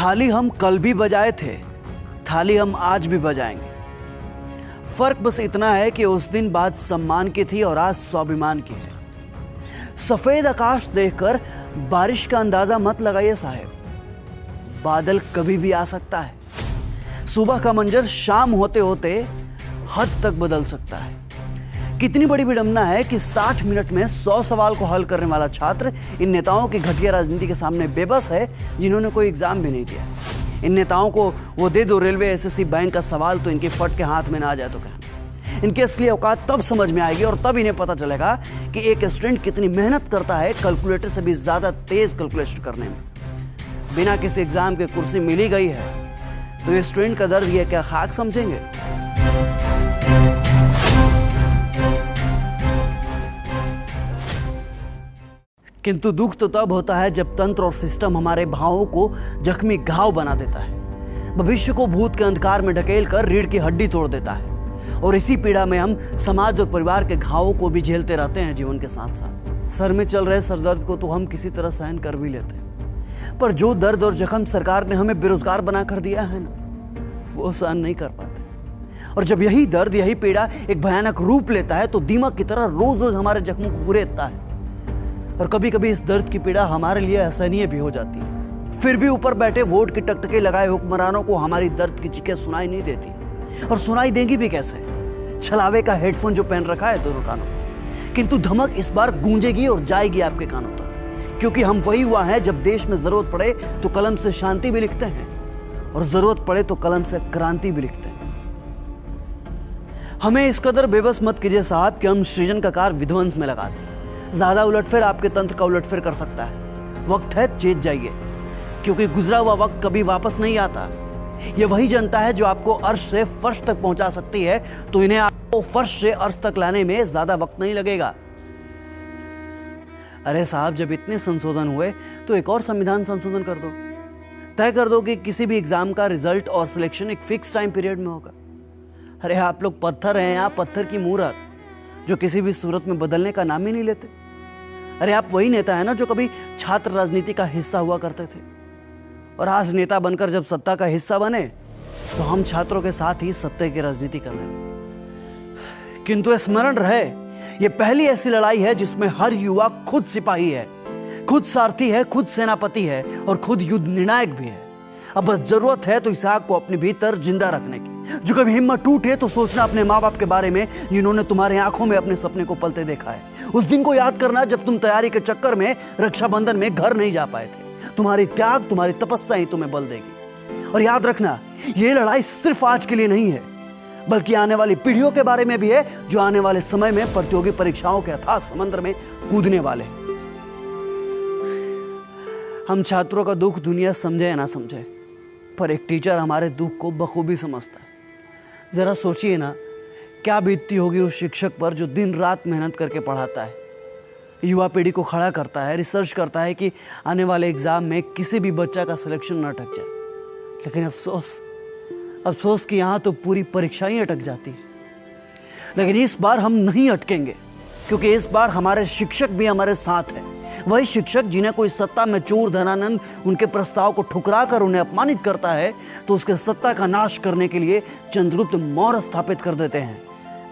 थाली हम कल भी बजाए थे, थाली हम आज भी बजाएंगे। फर्क बस इतना है कि उस दिन बात सम्मान की थी और आज स्वाभिमान की है। सफेद आकाश देखकर बारिश का अंदाजा मत लगाइए साहब, बादल कभी भी आ सकता है। सुबह का मंजर शाम होते होते हद तक बदल सकता है। कितनी बड़ी विडंबना है कि 60 मिनट में 100 सवाल को हल करने वाला छात्र इन नेताओं की घटिया राजनीति के सामने बेबस है, जिन्होंने कोई एग्जाम भी नहीं दिया। इन नेताओं को वो दे दो रेलवे एसएससी बैंक का सवाल तो इनके फट के हाथ में ना आ जाए तो कहना। इनकी असली औकात तब समझ में आएगी और तब इन्हें पता चलेगा कि एक स्टूडेंट कितनी मेहनत करता है कैलकुलेटर से भी ज्यादा तेज कैलकुलेशन करने में। बिना किसी एग्जाम की कुर्सी मिली गई है तो ये स्टूडेंट का दर्द ये क्या खाक समझेंगे? किंतु दुख तो तब होता है जब तंत्र और सिस्टम हमारे भावों को जख्मी घाव बना देता है, भविष्य को भूत के अंधकार में ढकेल कर रीढ़ की हड्डी तोड़ देता है। और इसी पीड़ा में हम समाज और परिवार के घावों को भी झेलते रहते हैं जीवन के साथ साथ। सर में चल रहे सरदर्द को तो हम किसी तरह सहन कर भी लेते हैं, पर जो दर्द और जख्म सरकार ने हमें बेरोजगार बना कर दिया है ना, वो सहन नहीं कर पाते। और जब यही दर्द, यही पीड़ा एक भयानक रूप लेता है तो दीमक की तरह रोज रोज हमारे जख्मों को कुरेदता है। और कभी कभी इस दर्द की पीड़ा हमारे लिए असहनीय भी हो जाती है। फिर भी ऊपर बैठे वोट की टकटकी लगाए हुक्मरानों को हमारी दर्द की चीखें सुनाई नहीं देती, और सुनाई देंगी भी कैसे? छलावे का हेडफोन जो पहन रखा है दोनों कानों में। किंतु धमक इस बार गूंजेगी और जाएगी आपके कानों तक, क्योंकि हम वही हुआ है जब देश में जरूरत पड़े तो कलम से शांति भी लिखते हैं और जरूरत पड़े तो कलम से क्रांति भी लिखते हैं। हमें इस कदर बेबस मत कीजिए साहब कि हम सृजन का कार विध्वंस में लगा दें। ज्यादा उलटफेर आपके तंत्र का उलटफेर कर सकता है। वक्त है चेत जाइए, क्योंकि गुजरा हुआ वक्त कभी वापस नहीं आता। ये वही जनता है जो आपको अर्श से फर्श तक पहुंचा सकती है, तो इन्हें आपको फर्श से अर्श तक लाने में ज्यादा वक्त नहीं लगेगा। अरे साहब, जब इतने संशोधन हुए तो एक और संविधान संशोधन कर दो। तय कर दो कि किसी भी एग्जाम का रिजल्ट और सिलेक्शन एक फिक्स टाइम पीरियड में होगा। अरे आप लोग पत्थर हैं, आप पत्थर की मूरत जो किसी भी सूरत में बदलने का नाम ही नहीं लेते। अरे आप वही नेता है ना जो कभी छात्र राजनीति का हिस्सा हुआ करते थे, और आज नेता बनकर जब सत्ता का हिस्सा बने तो हम छात्रों के साथ ही सत्ता की राजनीति कर रहे हैं। किंतु स्मरण रहे, ये पहली ऐसी लड़ाई है जिसमें हर युवा खुद सिपाही है, खुद सारथी है, खुद सेनापति है और खुद युद्ध निर्णायक भी है। अब बस जरूरत है तो इस आग को अपने भीतर जिंदा रखने की। जो कभी हिम्मत टूटे तो सोचना अपने माँ बाप के बारे में जिन्होंने तुम्हारे आंखों में अपने सपने को पलते देखा है। उस दिन को याद करना जब तुम तैयारी के चक्कर में रक्षाबंधन में घर नहीं जा पाए थे। तुम्हारी त्याग, तुम्हारी तपस्या ही तुम्हें बल देगी। और याद रखना, ये लड़ाई सिर्फ आज के लिए नहीं है, बल्कि आने वाली पीढ़ियों के बारे में भी है, जो आने वाले समय में प्रतियोगी परीक्षाओं के अथाह समंदर में कूदने वाले। हम छात्रों का दुख दुनिया समझे या ना समझे, पर एक टीचर हमारे दुख को बखूबी समझता है। जरा सोचिए ना, क्या बीतती होगी उस शिक्षक पर जो दिन रात मेहनत करके पढ़ाता है, युवा पीढ़ी को खड़ा करता है, रिसर्च करता है कि आने वाले एग्जाम में किसी भी बच्चा का सिलेक्शन न अटक जाए। लेकिन अफसोस कि यहाँ तो पूरी परीक्षा ही अटक जाती है। लेकिन इस बार हम नहीं अटकेंगे, क्योंकि इस बार हमारे शिक्षक भी हमारे साथ हैं। वही शिक्षक जिन्हें कोई सत्ता में चोर धनानंद उनके प्रस्ताव को ठुकरा कर उन्हें अपमानित करता है, तो उसके सत्ता का नाश करने के लिए चंद्रगुप्त मौर्य स्थापित कर देते हैं,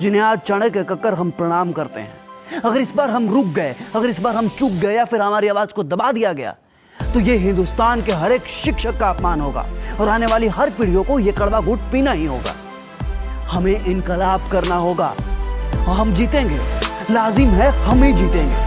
जिन्हें आज चाणक्य कहकर हम प्रणाम करते हैं। अगर इस बार हम रुक गए, अगर इस बार हम चुप गए या फिर हमारी आवाज को दबा दिया गया, तो ये हिंदुस्तान के हर एक शिक्षक का अपमान होगा और आने वाली हर पीढ़ियों को यह कड़वा घूंट पीना ही होगा। हमें इनकलाब करना होगा और हम जीतेंगे। लाजिम है, हम ही जीतेंगे।